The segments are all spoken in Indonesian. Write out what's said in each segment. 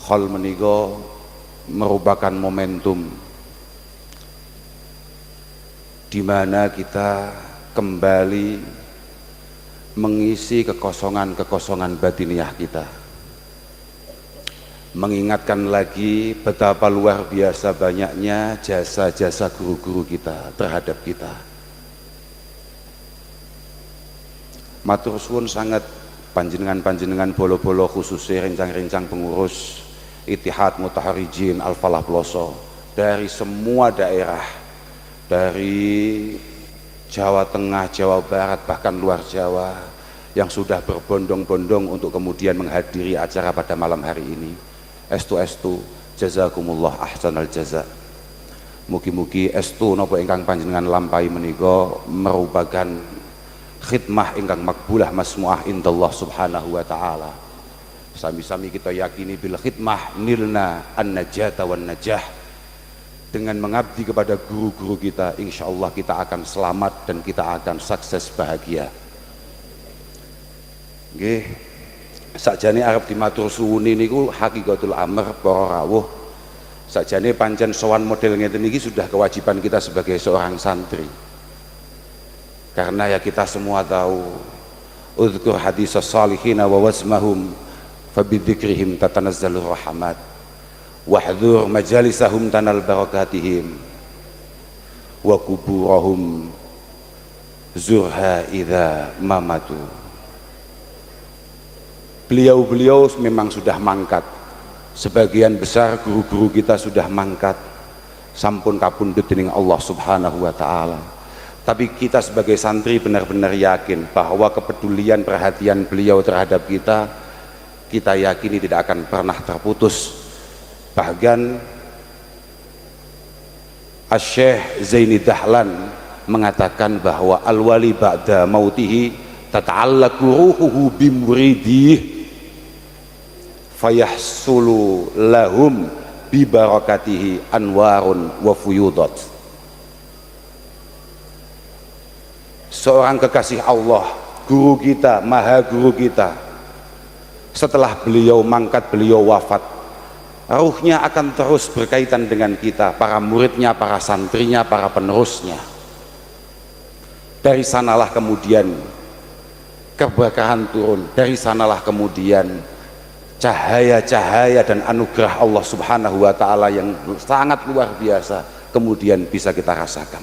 Hal menika merupakan momentum di mana kita kembali mengisi kekosongan-kekosongan batiniah kita, mengingatkan lagi betapa luar biasa banyaknya jasa-jasa guru-guru kita terhadap kita. Matur suwun sangat panjenengan-panjenengan bolo-bolo khususnya rencang-rencang pengurus Ittihad Mutaharijin Al-Falah Ploso dari semua daerah, dari Jawa Tengah, Jawa Barat, bahkan luar Jawa, yang sudah berbondong-bondong untuk kemudian menghadiri acara pada malam hari ini. Estu jazakumullah ahsanal jaza. Mugi-mugi estu napa ingkang panjenengan lampahi menika merupakan khidmah ingkang makbulah masmuah indallah subhanahu wa ta'ala. Sami-sami kita yakini bil khidmah nilna an-najata wan najah. Dengan mengabdi kepada guru-guru kita, insya Allah kita akan selamat dan kita akan sukses bahagia. Nggih, sakjane arep dimatur suwuni niku hakikatul amr para rawuh. Sakjane pancen sowan model ngeten iki sudah kewajiban kita sebagai seorang santri. Karena ya kita semua tahu, udzkur hadis as-salihin wa wasmahum fabidzikrihim tatanazzalur rahmat wahdhur majalisahum tanal barakatihim wa kuburahum zurha idza mamatu. Beliau-beliau memang sudah mangkat, sebagian besar guru-guru kita sudah mangkat, sampun kapundhut dening Allah subhanahu wa ta'ala. Tapi kita sebagai santri benar-benar yakin bahwa kepedulian perhatian beliau terhadap kita, kita yakini tidak akan pernah terputus. Bahkan Asy-Syaikh Zaini Dahlan mengatakan bahwa al-wali ba'da mautihi tata'allaqu ruhuhu bimuridih fayahsulu lahum bibarakatihi anwarun wa fuyudat. Seorang kekasih Allah, guru kita, maha guru kita, setelah beliau mangkat, beliau wafat, ruhnya akan terus berkaitan dengan kita, para muridnya, para santrinya, para penerusnya. Dari sanalah kemudian keberkahan turun, dari sanalah kemudian cahaya-cahaya dan anugerah Allah subhanahu wa ta'ala yang sangat luar biasa kemudian bisa kita rasakan.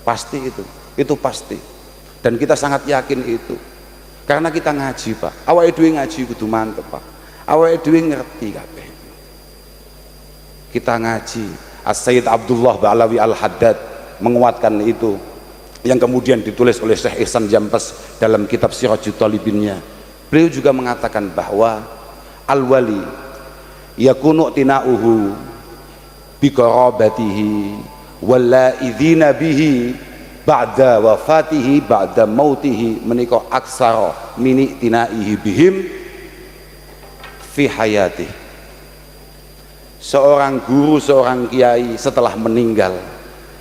Pasti itu pasti. Dan kita sangat yakin itu karena kita ngaji, Pak. Awake dhewe ngaji kudu mantep, Pak. Awake dhewe ngerti kabeh. Kita ngaji. As-Sayyid Abdullah Ba'alawi Al-Haddad menguatkan itu, yang kemudian ditulis oleh Syekh Ihsan Jampes dalam kitab Sirajut Talibinnya. Beliau juga mengatakan bahwa al-wali yakunu tina'uhu biqarabatihi walla'idhina bihi ba'da wafatihi ba'da mautihi menika aksara mini tinaihi bihim fi hayatih. Seorang guru, seorang kiai setelah meninggal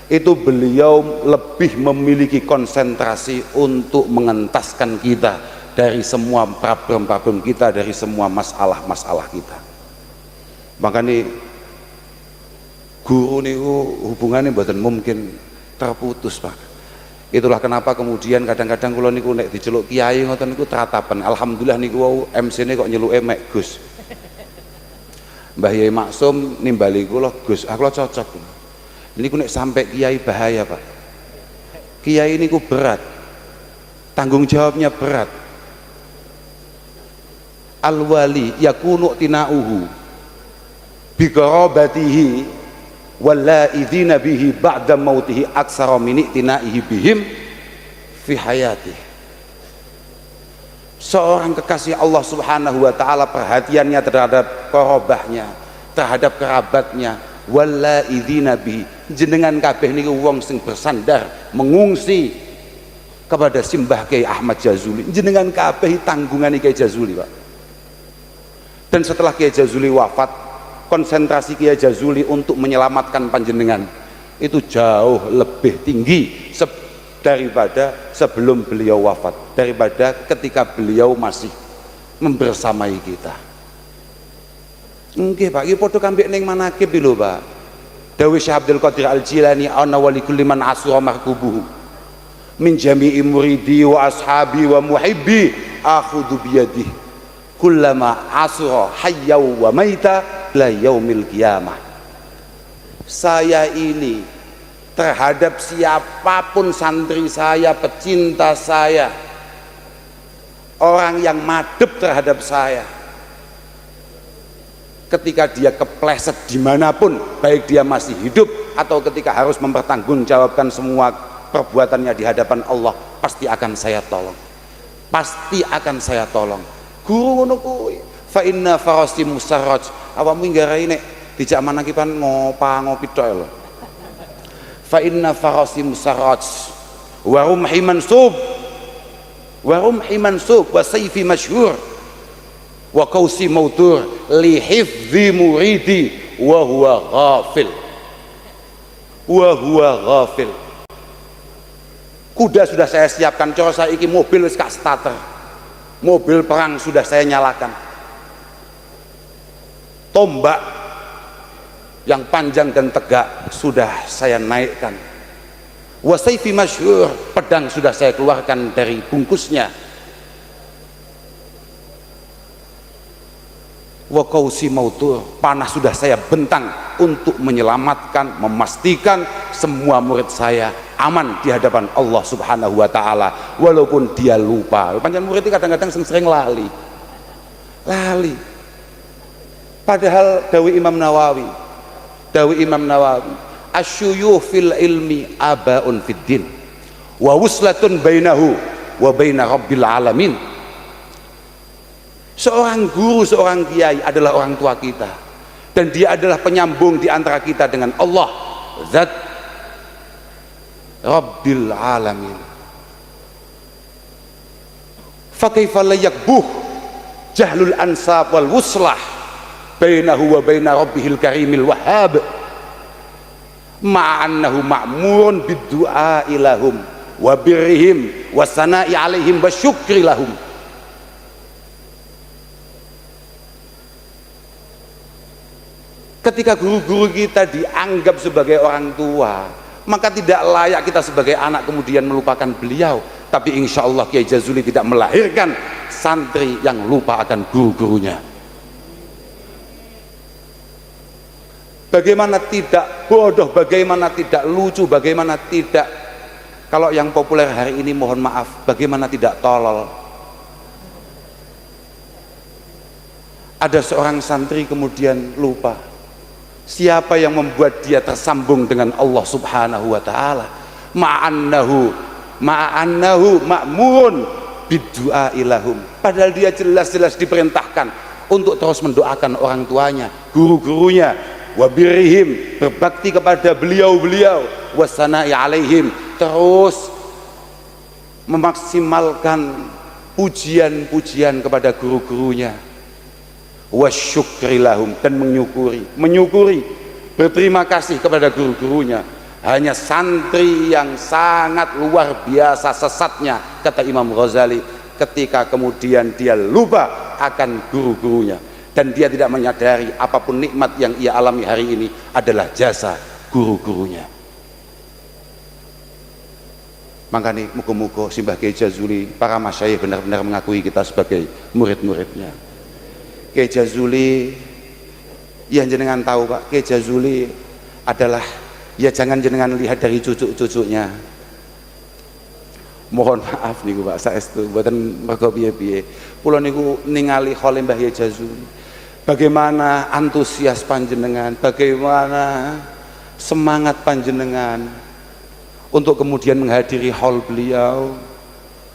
itu beliau lebih memiliki konsentrasi untuk mengentaskan kita dari semua problem-problem kita, dari semua masalah-masalah kita. Makanya guru niku hubungannya mboten mungkin terputus, Pak. Itulah kenapa kemudian kadang-kadang kula niku nek diceluk kiai ngoten niku tratapan. Alhamdulillah niku wau MC-ne kok nyeluke mek Gus. Mbah Yai Maksum nimbali kula, Gus, aku cocok. Niku nek sampai kiai bahaya, Pak. Kiai niku berat. Tanggung jawabnya berat. Al-wali yakunu tina'uhu biqarabatihi walla'idhina bihi ba'da mautihi aksara min i'tina'ihi bihim fi hayatih. Seorang kekasih Allah subhanahu wa ta'ala perhatiannya terhadap korobahnya, terhadap kerabatnya, walla'idhina bihi, jenengan kabeh niku wong sing bersandar mengungsi kepada simbah Kiai Ahmad Jazuli, jenengan kabeh tanggungan Kiai Jazuli, Pak. Dan setelah Kiai Jazuli wafat, konsentrasi Kiai Jazuli untuk menyelamatkan panjenengan itu jauh lebih tinggi daripada sebelum beliau wafat, daripada ketika beliau masih membersamai kita. Nggih Pak, iki padha kambek ning manakib lho Pak. Dawuh Syekh Abdul Qadir Al-Jilani, ana wa likulli man asura markubuhu min jami'i muridi wa ashabi wa muhibbi akhudhu biyadihi kullama asura hayyaw wa maita la yaumil qiyamah. Saya ini terhadap siapapun santri saya, pecinta saya, orang yang madep terhadap saya, ketika dia kepleset dimanapun, baik dia masih hidup atau ketika harus mempertanggungjawabkan semua perbuatannya di hadapan Allah, pasti akan saya tolong, pasti akan saya tolong. Guru ngono kuwi, fa inna farasti musarraj, awamu nggarai nek dijak manakipan ngopi tok lho. Fa inna farasti musarraj wa rumhi mansub wa sayfi masyhur wa qausi mautur li hifdzi muridi wa huwa ghafil. Kuda sudah saya siapkan, cara saiki mobil wis gak starter, mobil perang sudah saya nyalakan, tombak yang panjang dan tegak sudah saya naikkan, wa sayfi masyhur, pedang sudah saya keluarkan dari bungkusnya, wa qausi mautur, panah sudah saya bentang untuk menyelamatkan, memastikan semua murid saya aman di hadapan Allah Subhanahu wa taala, walaupun dia lupa. Pancen murid itu kadang-kadang sering lali. Padahal dawuh Imam Nawawi, asyuyuh fil ilmi abaun fid din wa wuslatun bainahu wa baina rabbil alamin. Seorang guru, seorang kiai adalah orang tua kita, dan dia adalah penyambung di antara kita dengan Allah, zat Rabbil alamin. Fa kaifa la yakbuh jahlul ansab wal wuslah bainahu wa baina rabbihil karimil wahhab ma'annahu ma'murun bid-du'a ilahum wa birrihim wa sana'i alaihim wa syukri lahum. Ketika guru-guru kita dianggap sebagai orang tua, maka tidak layak kita sebagai anak kemudian melupakan beliau. Tapi insya Allah Kiai Jazuli tidak melahirkan santri yang lupa akan guru-gurunya. Bagaimana tidak bodoh, bagaimana tidak lucu, bagaimana tidak, kalau yang populer hari ini mohon maaf, bagaimana tidak tolol. Ada seorang santri kemudian lupa siapa yang membuat dia tersambung dengan Allah Subhanahu wa taala. Ma'annahu ma'murun bid-du'a ilahum, padahal dia jelas-jelas diperintahkan untuk terus mendoakan orang tuanya, guru-gurunya, wabirihim, berbakti kepada beliau-beliau, wasana'i alaihim, terus memaksimalkan pujian-pujian kepada guru-gurunya, wasyukri lahum, dan menyukuri, berterima kasih kepada guru-gurunya. Hanya santri yang sangat luar biasa sesatnya, kata Imam Ghazali, ketika kemudian dia lupa akan guru-gurunya dan dia tidak menyadari apapun nikmat yang ia alami hari ini adalah jasa guru-gurunya. Makanya muga-muga Simbah Kiai Jazuli, para masyayikh benar-benar mengakui kita sebagai murid-muridnya. Kiai Jazuli, ya jenengan tahu Pak, Kiai Jazuli adalah, ya jangan jenengan lihat dari cucu-cucunya. Mohon maaf niku Pak, saestu mboten mergo piye-piye. Kula niku ningali khole Mbah Kiai Jazuli, bagaimana antusias panjenengan, bagaimana semangat panjenengan untuk kemudian menghadiri haul beliau.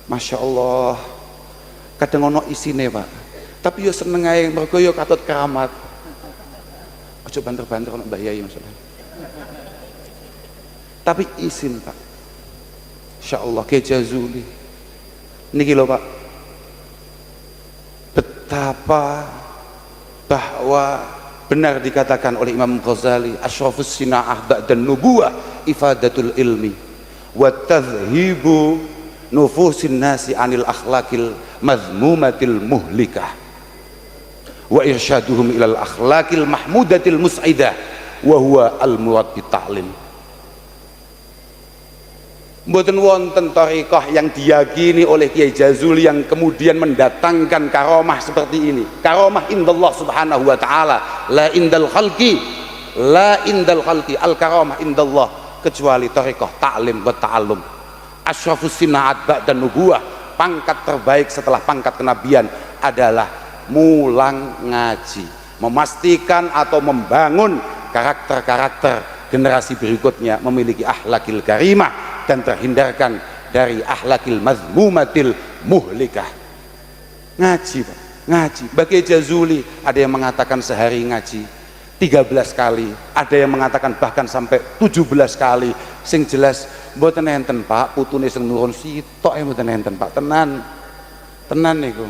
Masya Allah, kadang ono isine Pak, tapi yo seneng ae mergo yo katut keramat. Aja banter-banter ono Mbah Yai maksudnya. Tapi izin Pak, Insya Allah Kiai Jazuli niki lho Pak, betapa bahwa benar dikatakan oleh Imam Ghazali, asyrafus sina'ah ba'dan nubuwah ifadatul ilmi wa tadhhibu nufusin nasi anil akhlaqil mazmumatil muhlikah wa irsyaduhum ilal akhlaqil mahmudatil mus'idah wa huwa al murad bita'lim. Mboten wonten thariqah yang diyakini oleh Kiai Jazuli yang kemudian mendatangkan karomah seperti ini. Karomah indallah subhanahu wa ta'ala, la indal khalqi, la indal khalqi, al karomah indallah, kecuali thariqah ta'lim wa ta'allum. Asyrafus sinaat ba'da nubuwah, pangkat terbaik setelah pangkat kenabian adalah mulang ngaji, memastikan atau membangun karakter-karakter generasi berikutnya memiliki akhlakil karimah dan terhindarkan dari akhlakil mazmumatil muhlikah. Ngaji Pak, ngaji. Bagi Jazuli ada yang mengatakan sehari ngaji 13 kali, ada yang mengatakan bahkan sampai 17 kali. Sing jelas mboten enten Pak, putune sing nurun sitok mboten enten Pak, tenan niku.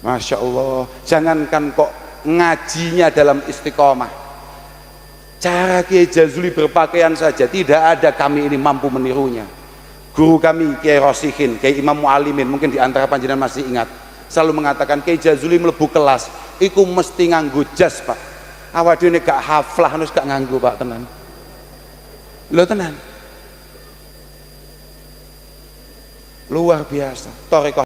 Masya Allah, jangankan kok ngajinya dalam istiqomah, cara Kiai Jazuli berpakaian saja tidak ada kami ini mampu menirunya. Guru kami Kiai Rosihin, Kiai Imam Mu'alimin, mungkin di antara panjenengan masih ingat, selalu mengatakan Kiai Jazuli mlebu kelas iku mesti nganggo jas Pak. Awak dhewe gak haflah harus gak nganggo Pak, tenan. Lho tenan. Luar biasa. Thariqah